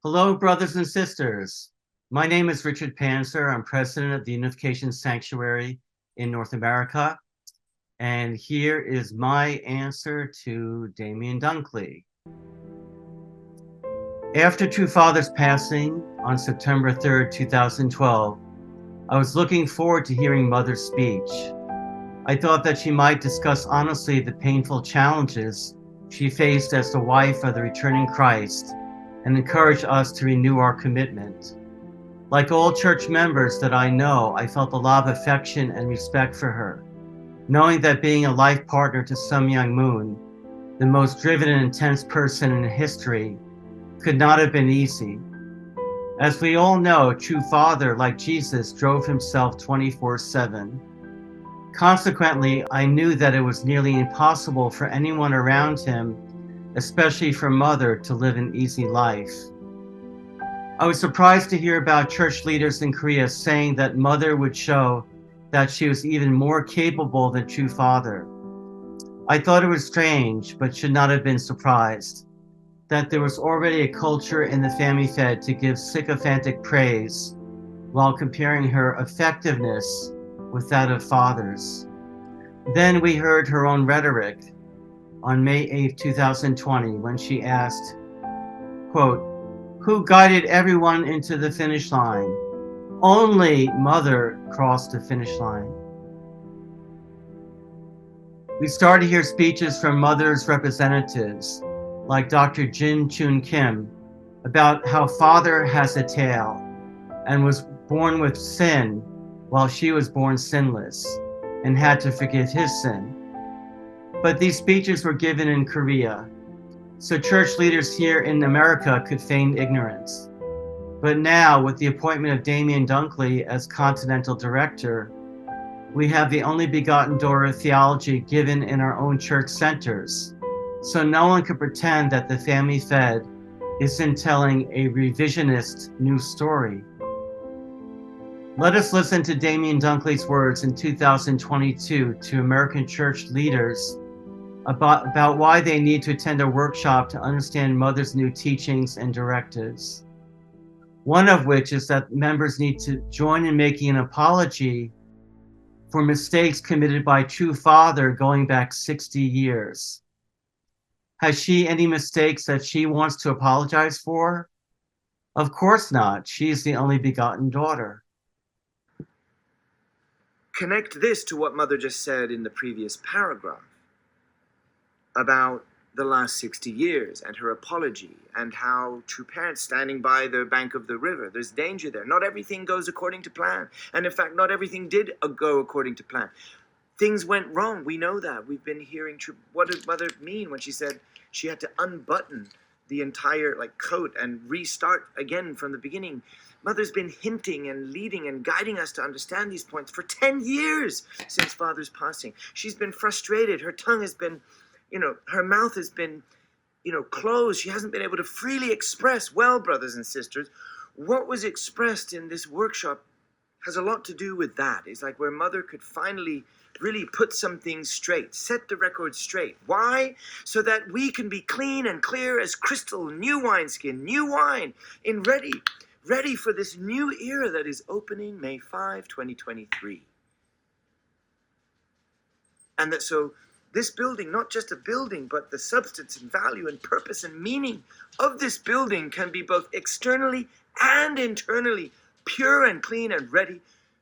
Hello, brothers and sisters. My name is Richard Panzer. I'm president of the Unification Sanctuary in North America. And here is my answer to Demian Dunkley. After True Father's passing on September 3rd, 2012, I was looking forward to hearing Mother's speech. I thought that she might discuss honestly the painful challenges she faced as the wife of the returning Christ and encourage us to renew our commitment. Like all church members that I know, I felt a lot of affection and respect for her, knowing that being a life partner to Sun-Myung Moon, the most driven and intense person in history, could not have been easy. As we all know, True Father, like Jesus, drove himself 24/7. Consequently, I knew that it was nearly impossible for anyone around him, especially for Mother, to live an easy life. I was surprised to hear about church leaders in Korea saying that Mother would show that she was even more capable than True Father. I thought it was strange, but should not have been surprised, that there was already a culture in the family fed to give sycophantic praise while comparing her effectiveness with that of Father's. Then we heard her own rhetoric on May 8, 2020, when she asked, quote, "Who guided everyone into the finish line? Only Mother crossed the finish line." We started to hear speeches from Mother's representatives, like Dr. Jin Chun Kim, about how Father has a tail and was born with sin while she was born sinless and had to forgive his sin. But these speeches were given in Korea, so church leaders here in America could feign ignorance. But now, with the appointment of Demian Dunkley as Continental Director, we have the Only Begotten Daughter theology given in our own church centers, so no one could pretend that the family fed isn't telling a revisionist new story. Let us listen to Demian Dunkley's words in 2022 to American church leaders about why they need to attend a workshop to understand Mother's new teachings and directives. One of which is that members need to join in making an apology for mistakes committed by True Father going back 60 years. Has she any mistakes that she wants to apologize for? Of course not. She's the only begotten daughter. Connect this to what Mother just said in the previous paragraph about the last 60 years and her apology and how true parents standing by the bank of the river. There's danger there. Not everything goes according to plan. And in fact, not everything did go according to plan. Things went wrong. We know that. We've been hearing what did Mother mean when she said she had to unbutton the entire coat and restart again from the beginning. Mother's been hinting and leading and guiding us to understand these points for 10 years since Father's passing. She's been frustrated. Her tongue has been, her mouth has been, closed. She hasn't been able to freely express. Well, brothers and sisters, what was expressed in this workshop has a lot to do with that. It's like where Mother could finally really put some things straight, set the record straight. Why? So that we can be clean and clear as crystal, new wineskin, new wine, ready for this new era that is opening May 5, 2023. And that so this building, not just a building, but the substance and value and purpose and meaning of this building can be both externally and internally pure and clean and ready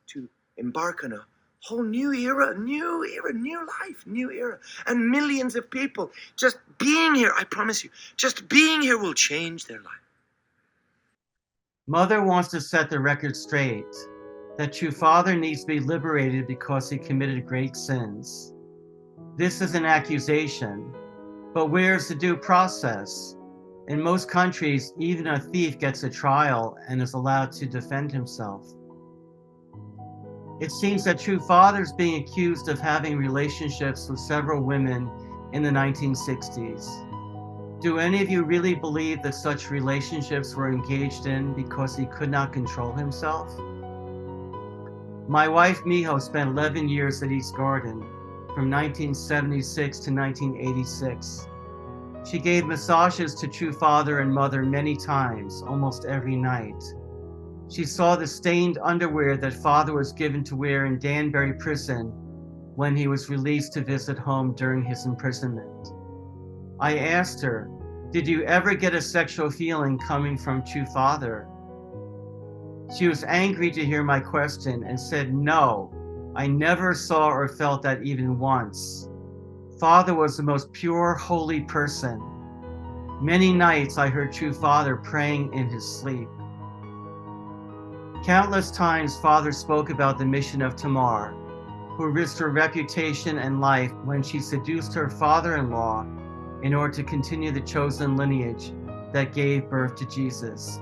to embark on a whole new era, new life, new era. And millions of people just being here, I promise you, just being here will change their life. Mother wants to set the record straight, that True Father needs to be liberated because he committed great sins. This is an accusation, but where's the due process? In most countries, even a thief gets a trial and is allowed to defend himself. It seems that True Father is being accused of having relationships with several women in the 1960s. Do any of you really believe that such relationships were engaged in because he could not control himself? My wife Miho spent 11 years at East Garden, from 1976 to 1986. She gave massages to True Father and Mother many times, almost every night. She saw the stained underwear that Father was given to wear in Danbury prison when he was released to visit home during his imprisonment. I asked her, "Did you ever get a sexual feeling coming from True Father?" She was angry to hear my question and said, "No, I never saw or felt that even once. Father was the most pure, holy person. Many nights I heard True Father praying in his sleep." Countless times Father spoke about the mission of Tamar, who risked her reputation and life when she seduced her father-in-law in order to continue the chosen lineage that gave birth to Jesus.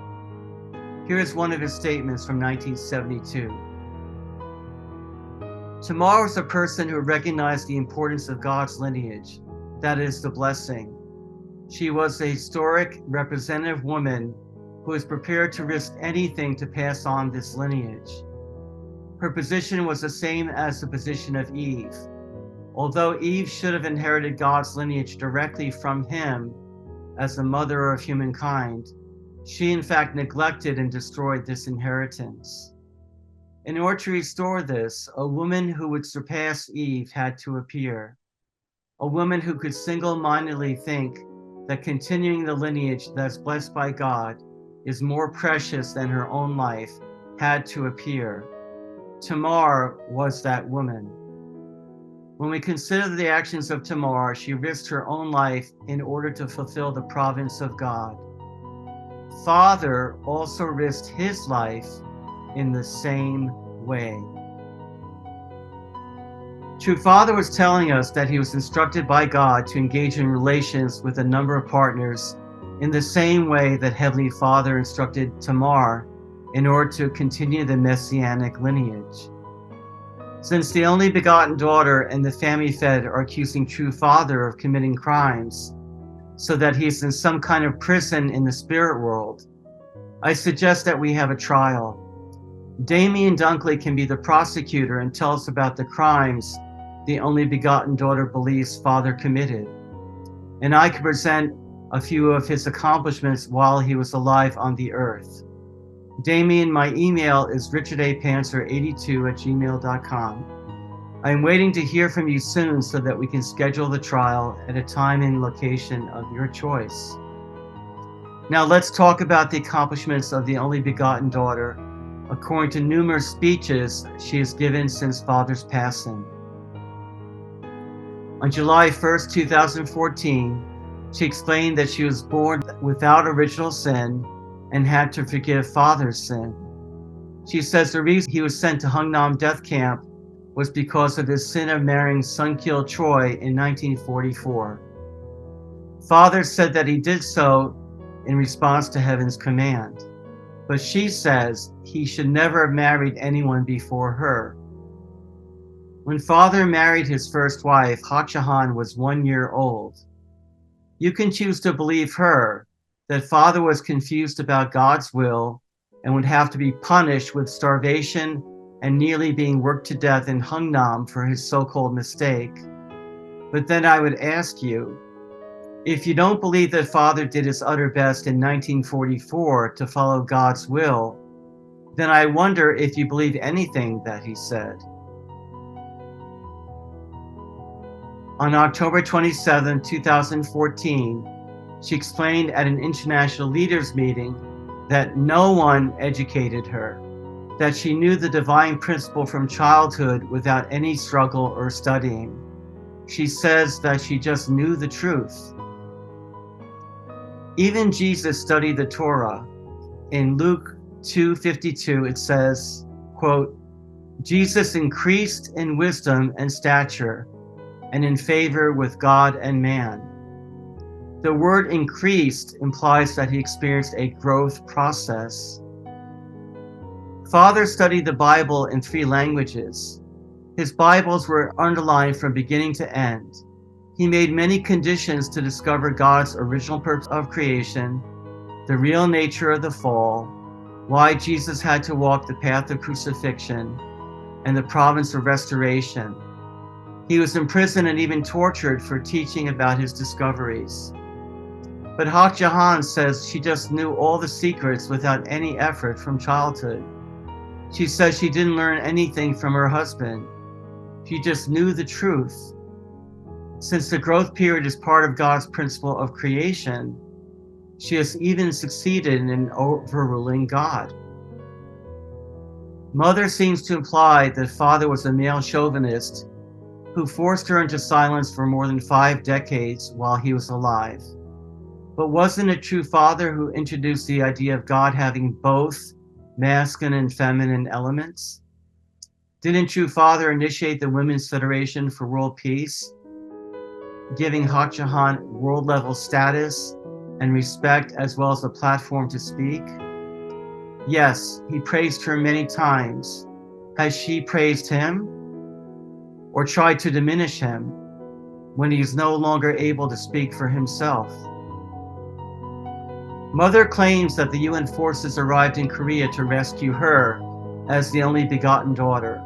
Here is one of his statements from 1972. Tamar was a person who recognized the importance of God's lineage, that is, the blessing. She was a historic, representative woman who was prepared to risk anything to pass on this lineage. Her position was the same as the position of Eve. Although Eve should have inherited God's lineage directly from him as the mother of humankind, she in fact neglected and destroyed this inheritance. In order to restore this, a woman who would surpass Eve had to appear. A woman who could single-mindedly think that continuing the lineage that's blessed by God is more precious than her own life had to appear. Tamar was that woman. When we consider the actions of Tamar, she risked her own life in order to fulfill the providence of God. Father also risked his life in the same way. True Father was telling us that he was instructed by God to engage in relations with a number of partners in the same way that Heavenly Father instructed Tamar in order to continue the messianic lineage. Since the Only Begotten Daughter and the family fed are accusing True Father of committing crimes, so that he's in some kind of prison in the spirit world, I suggest that we have a trial. Demian Dunkley can be the prosecutor and tell us about the crimes the Only Begotten Daughter believes Father committed. And I can present a few of his accomplishments while he was alive on the earth. Damian, my email is richardapanzer82@gmail.com. I'm waiting to hear from you soon so that we can schedule the trial at a time and location of your choice. Now let's talk about the accomplishments of the Only Begotten Daughter, according to numerous speeches she has given since Father's passing. On July 1st, 2014, she explained that she was born without original sin and had to forgive Father's sin. She says the reason he was sent to Hungnam death camp was because of his sin of marrying Sun-Kil Choi in 1944. Father said that he did so in response to heaven's command, but she says he should never have married anyone before her. When Father married his first wife, Hak Ja Han was 1 year old. You can choose to believe her, that Father was confused about God's will and would have to be punished with starvation and nearly being worked to death in Hungnam for his so-called mistake. But then I would ask you, if you don't believe that Father did his utter best in 1944 to follow God's will, then I wonder if you believe anything that he said. On October 27, 2014, she explained at an international leaders meeting that no one educated her, that she knew the divine principle from childhood without any struggle or studying. She says that she just knew the truth. Even Jesus studied the Torah. In Luke 2:52, it says, quote, Jesus increased in wisdom and stature and in favor with God and man. The word increased implies that he experienced a growth process. Father studied the Bible in 3 languages. His Bibles were underlined from beginning to end. He made many conditions to discover God's original purpose of creation, the real nature of the fall, why Jesus had to walk the path of crucifixion, and the province of restoration. He was imprisoned and even tortured for teaching about his discoveries. But Hak Ja Han says she just knew all the secrets without any effort from childhood. She says she didn't learn anything from her husband. She just knew the truth. Since the growth period is part of God's principle of creation, she has even succeeded in overruling God. Mother seems to imply that father was a male chauvinist who forced her into silence for more than 5 decades while he was alive. But wasn't it true father who introduced the idea of God having both masculine and feminine elements? Didn't true father initiate the Women's Federation for World Peace, giving Hak Ja Han world-level status and respect as well as a platform to speak? Yes, he praised her many times. Has she praised him or tried to diminish him when he is no longer able to speak for himself? Mother claims that the UN forces arrived in Korea to rescue her as the only begotten daughter.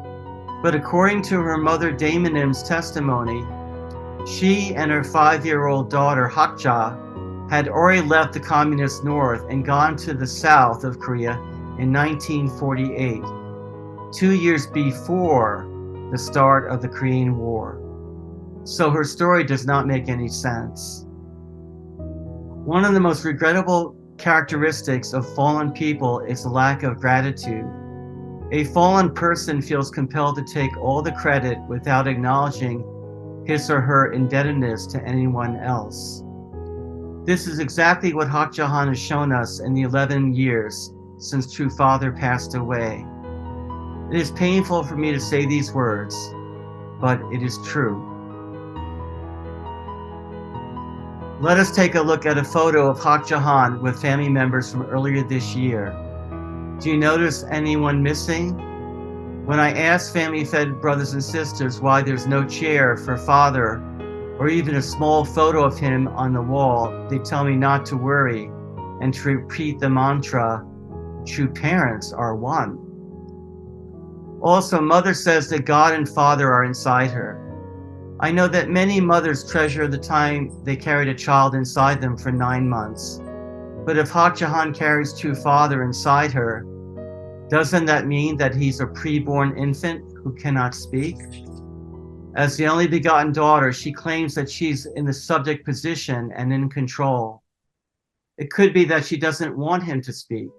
But according to her mother Demian's testimony, she and her 5-year-old daughter Hak Ja had already left the communist north and gone to the south of Korea in 1948, 2 years before the start of the Korean War. So her story does not make any sense. One of the most regrettable characteristics of fallen people is the lack of gratitude. A fallen person feels compelled to take all the credit without acknowledging his or her indebtedness to anyone else. This is exactly what Hak Ja Han has shown us in the 11 years since True Father passed away. It is painful for me to say these words, but it is true. Let us take a look at a photo of Hak Ja Han with family members from earlier this year. Do you notice anyone missing? When I ask family-fed brothers and sisters why there's no chair for father or even a small photo of him on the wall, they tell me not to worry and to repeat the mantra, true parents are one. Also, mother says that God and father are inside her. I know that many mothers treasure the time they carried a child inside them for 9 months. But if Hak Ja Han carries true father inside her, doesn't that mean that he's a preborn infant who cannot speak? As the only begotten daughter, she claims that she's in the subject position and in control. It could be that she doesn't want him to speak.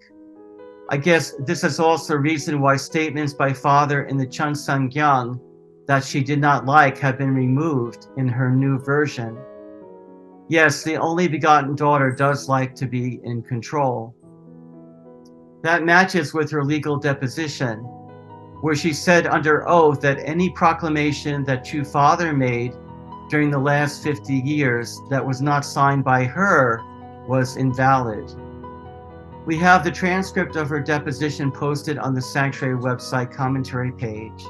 I guess this is also a reason why statements by father in the Cheonseongyang that she did not like have been removed in her new version. Yes, the only begotten daughter does like to be in control. That matches with her legal deposition, where she said under oath that any proclamation that True Father made during the last 50 years that was not signed by her was invalid. We have the transcript of her deposition posted on the Sanctuary website commentary page.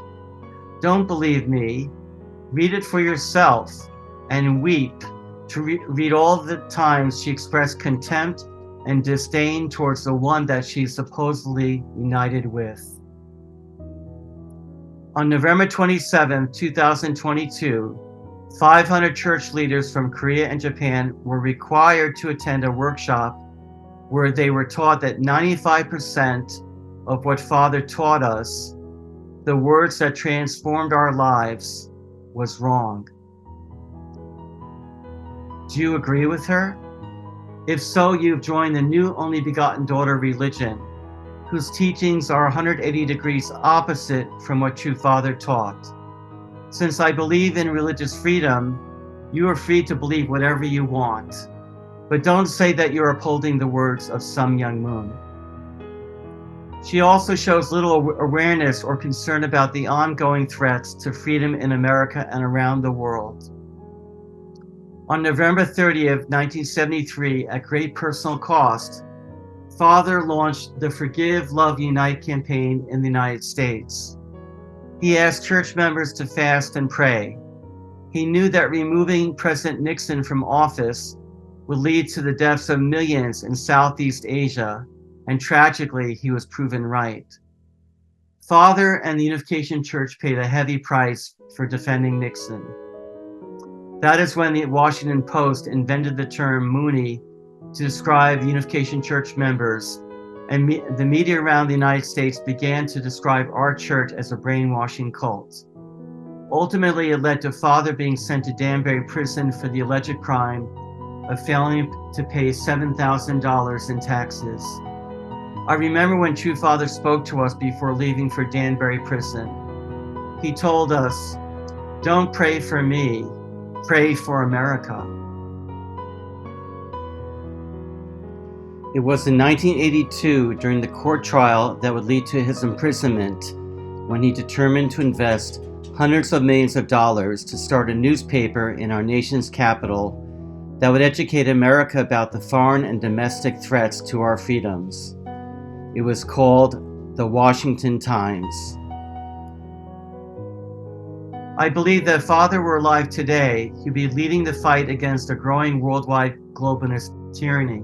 Don't believe me, read it for yourself and weep to read all the times she expressed contempt and disdain towards the one that she's supposedly united with. On November 27, 2022, 500 church leaders from Korea and Japan were required to attend a workshop where they were taught that 95% of what Father taught us, the words that transformed our lives, was wrong. Do you agree with her? If so, you've joined the new Only Begotten Daughter religion, whose teachings are 180 degrees opposite from what True Father taught. Since I believe in religious freedom, you are free to believe whatever you want, but don't say that you're upholding the words of Sun Moon. She also shows little awareness or concern about the ongoing threats to freedom in America and around the world. On November 30th, 1973, at great personal cost, Father launched the Forgive, Love, Unite campaign in the United States. He asked church members to fast and pray. He knew that removing President Nixon from office would lead to the deaths of millions in Southeast Asia, and tragically, he was proven right. Father and the Unification Church paid a heavy price for defending Nixon. That is when the Washington Post invented the term Moonie to describe Unification Church members, and the media around the United States began to describe our church as a brainwashing cult. Ultimately, it led to Father being sent to Danbury prison for the alleged crime of failing to pay $7,000 in taxes. I remember when True Father spoke to us before leaving for Danbury prison. He told us, "Don't pray for me, pray for America." It was in 1982, during the court trial that would lead to his imprisonment, when he determined to invest hundreds of millions of dollars to start a newspaper in our nation's capital that would educate America about the foreign and domestic threats to our freedoms. It was called the Washington Times. I believe that if Father were alive today, he'd be leading the fight against a growing worldwide globalist tyranny.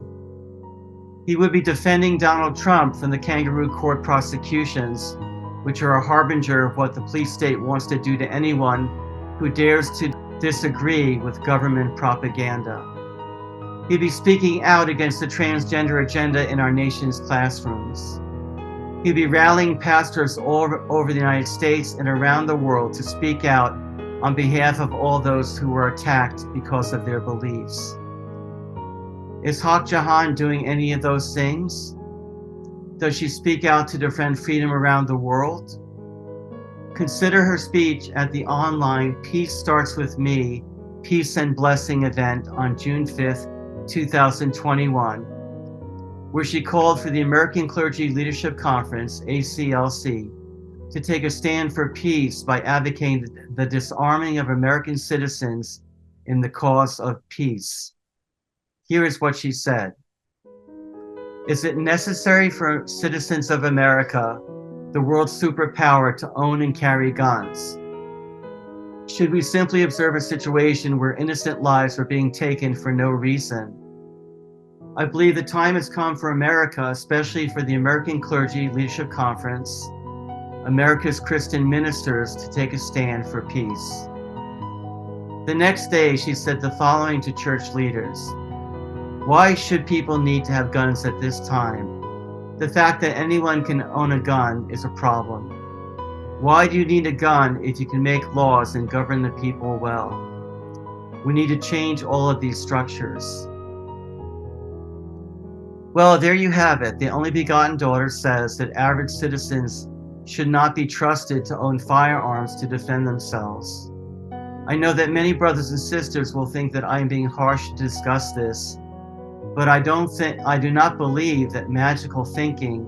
He would be defending Donald Trump from the kangaroo court prosecutions, which are a harbinger of what the police state wants to do to anyone who dares to disagree with government propaganda. He'd be speaking out against the transgender agenda in our nation's classrooms. He'd be rallying pastors all over the United States and around the world to speak out on behalf of all those who were attacked because of their beliefs. Is Hak Ja Han doing any of those things? Does she speak out to defend freedom around the world? Consider her speech at the online Peace Starts With Me, Peace and Blessing event on June 5th, 2021, where she called for the American Clergy Leadership Conference, ACLC, to take a stand for peace by advocating the disarming of American citizens in the cause of peace. Here is what she said. Is it necessary for citizens of America, the world's superpower, to own and carry guns? Should we simply observe a situation where innocent lives are being taken for no reason? I believe the time has come for America, especially for the American Clergy Leadership Conference, America's Christian ministers, to take a stand for peace. The next day, she said the following to church leaders. Why should people need to have guns at this time? The fact that anyone can own a gun is a problem. Why do you need a gun if you can make laws and govern the people well? We need to change all of these structures. Well, there you have it. The Only Begotten Daughter says that average citizens should not be trusted to own firearms to defend themselves. I know that many brothers and sisters will think that I am being harsh to discuss this, but I do not believe that magical thinking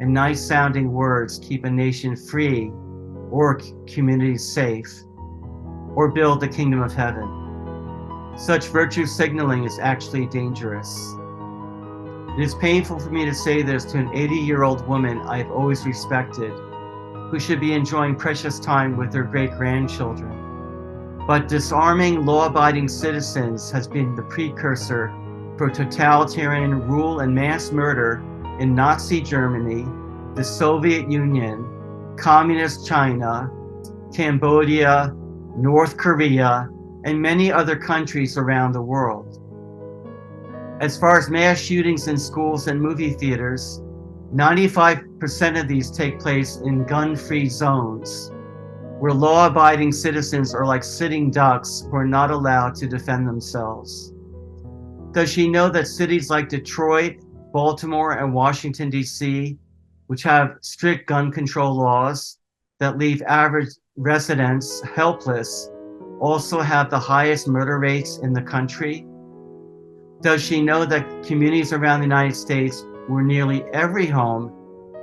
and nice sounding words keep a nation free or communities safe or build the kingdom of heaven. Such virtue signaling is actually dangerous. It is painful for me to say this to an 80-year-old woman I have always respected, who should be enjoying precious time with her great-grandchildren. But disarming law-abiding citizens has been the precursor for totalitarian rule and mass murder in Nazi Germany, the Soviet Union, Communist China, Cambodia, North Korea, and many other countries around the world. As far as mass shootings in schools and movie theaters, 95% of these take place in gun-free zones, where law-abiding citizens are like sitting ducks who are not allowed to defend themselves. Does she know that cities like Detroit, Baltimore, and Washington, D.C., which have strict gun control laws that leave average residents helpless, also have the highest murder rates in the country? Does she know that communities around the United States, where nearly every home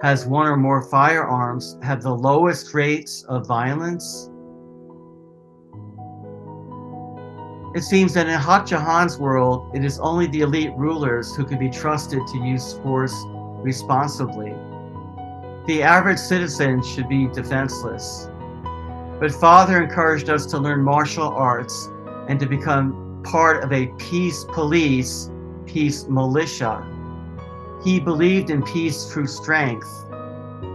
has one or more firearms, have the lowest rates of violence? It seems that in Hak Ja Han's world, it is only the elite rulers who can be trusted to use force responsibly. The average citizen should be defenseless. But Father encouraged us to learn martial arts and to become part of a peace police, peace militia. He believed in peace through strength,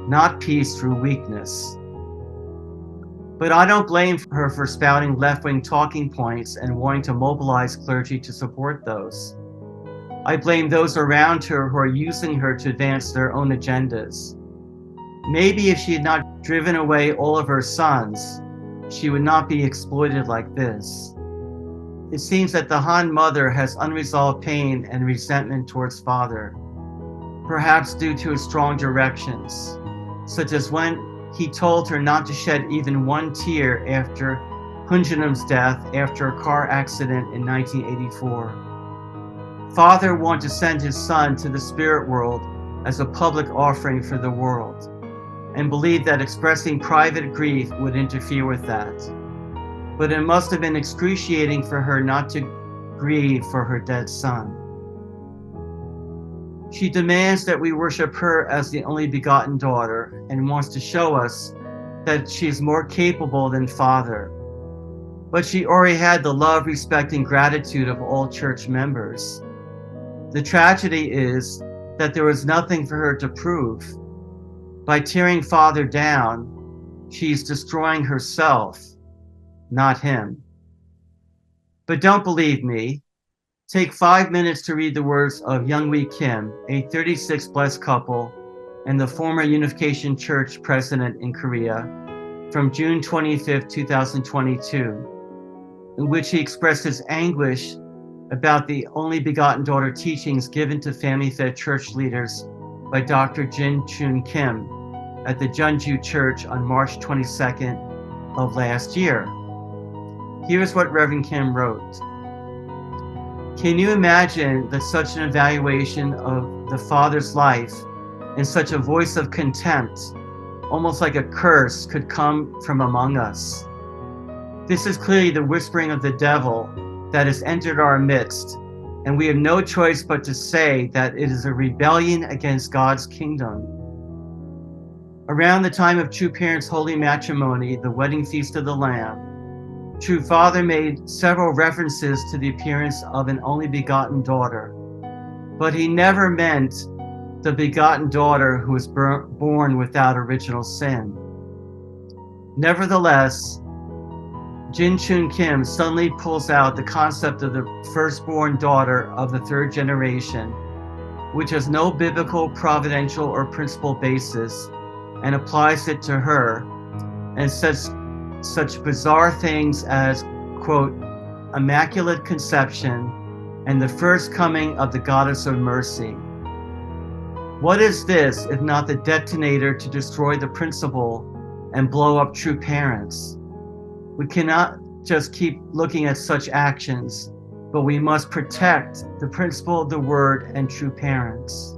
not peace through weakness. But I don't blame her for spouting left-wing talking points and wanting to mobilize clergy to support those. I blame those around her who are using her to advance their own agendas. Maybe if she had not driven away all of her sons, she would not be exploited like this. It seems that the Han mother has unresolved pain and resentment towards father, perhaps due to his strong directions, such as when he told her not to shed even one tear after Hunjanum's death after a car accident in 1984. Father wanted to send his son to the spirit world as a public offering for the world, and believed that expressing private grief would interfere with that. But it must have been excruciating for her not to grieve for her dead son. She demands that we worship her as the only begotten daughter and wants to show us that she is more capable than father. But she already had the love, respect, and gratitude of all church members. The tragedy is that there was nothing for her to prove. By tearing father down, she's destroying herself, not him. But don't believe me. Take 5 minutes to read the words of Youngwi Kim, a 36 blessed couple and the former Unification Church president in Korea, from June 25, 2022, in which he expressed his anguish about the Only Begotten Daughter teachings given to family-fed church leaders by Dr. Jin Chun Kim at the Jeonju Church on March 22nd of last year. Here's what Reverend Kim wrote. Can you imagine that such an evaluation of the Father's life in such a voice of contempt, almost like a curse, could come from among us? This is clearly the whispering of the devil that has entered our midst, and we have no choice but to say that it is a rebellion against God's kingdom. Around the time of True Parents' Holy Matrimony, the wedding feast of the Lamb, True Father made several references to the appearance of an only begotten daughter, but he never meant the begotten daughter who was born without original sin. Nevertheless, Jin Chun Kim suddenly pulls out the concept of the firstborn daughter of the third generation, which has no biblical, providential, or principal basis, and applies it to her, and says such bizarre things as, quote, immaculate conception and the first coming of the goddess of mercy. What is this if not the detonator to destroy the principle and blow up true parents? We cannot just keep looking at such actions, but we must protect the principle of the word and true parents.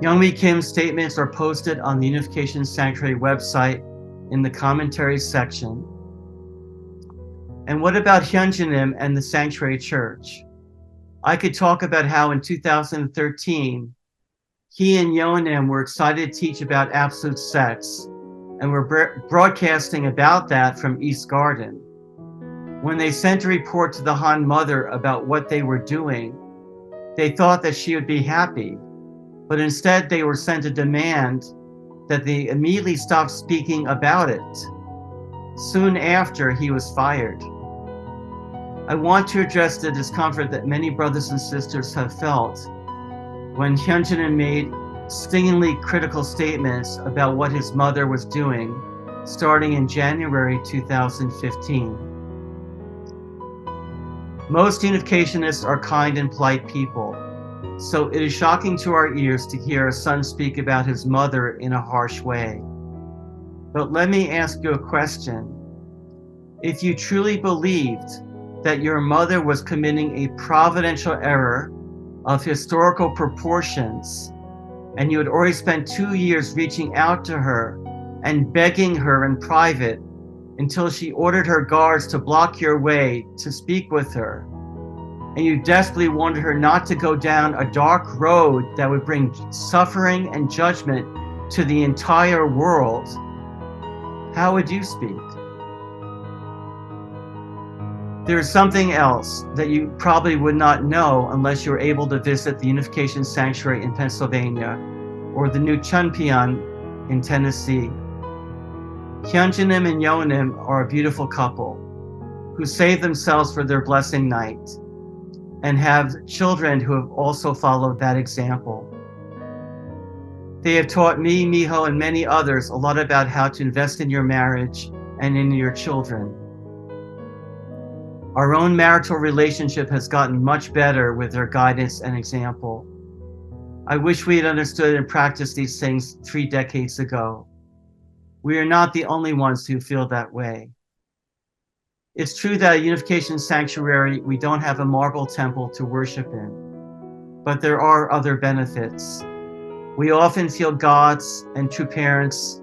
Youngmi Kim's statements are posted on the Unification Sanctuary website in the commentaries section. And what about Hyunjinim and the Sanctuary Church? I could talk about how in 2013, he and Yeonim were excited to teach about absolute sex, and were broadcasting about that from East Garden. When they sent a report to the Han mother about what they were doing, they thought that she would be happy, but instead they were sent a demand that they immediately stop speaking about it. Soon after, he was fired. I want to address the discomfort that many brothers and sisters have felt when Hyunjin made stingingly critical statements about what his mother was doing starting in January 2015. Most unificationists are kind and polite people, so it is shocking to our ears to hear a son speak about his mother in a harsh way. But let me ask you a question. If you truly believed that your mother was committing a providential error of historical proportions, and you had already spent 2 years reaching out to her and begging her in private until she ordered her guards to block your way to speak with her, and you desperately wanted her not to go down a dark road that would bring suffering and judgment to the entire world, how would you speak? There is something else that you probably would not know unless you were able to visit the Unification Sanctuary in Pennsylvania or the New Chunpyeon in Tennessee. Hyunjinim and Yeonim are a beautiful couple who saved themselves for their blessing night. and have children who have also followed that example. They have taught me, Miho, and many others a lot about how to invest in your marriage and in your children. Our own marital relationship has gotten much better with their guidance and example. I wish we had understood and practiced these things 3 decades ago. We are not the only ones who feel that way. It's true that at Unification Sanctuary, we don't have a marble temple to worship in, but there are other benefits. We often feel God's and true parents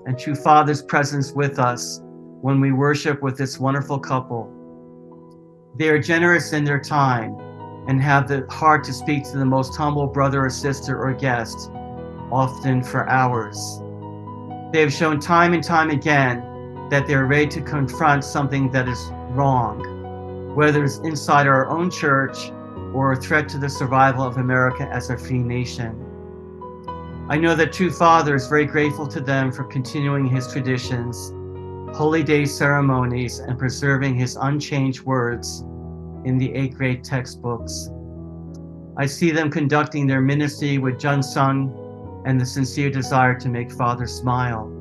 and true Father's presence with us when we worship with this wonderful couple. They are generous in their time and have the heart to speak to the most humble brother or sister or guest, often for hours. They have shown time and time again that they are ready to confront something that is wrong, whether it's inside our own church or a threat to the survival of America as a free nation. I know that True Father is very grateful to them for continuing his traditions, holy day ceremonies, and preserving his unchanged words in the 8th grade textbooks. I see them conducting their ministry with Junsung and the sincere desire to make Father smile.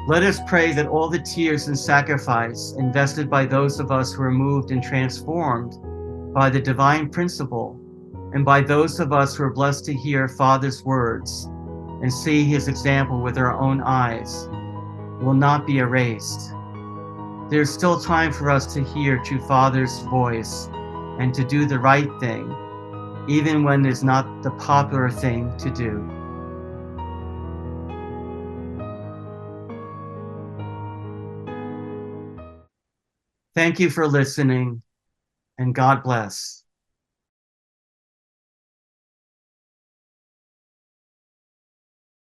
Let us pray that all the tears and sacrifice invested by those of us who are moved and transformed by the divine principle, and by those of us who are blessed to hear Father's words and see his example with our own eyes, will not be erased. There's still time for us to hear True Father's voice and to do the right thing, even when it's not the popular thing to do. Thank you for listening, and God bless.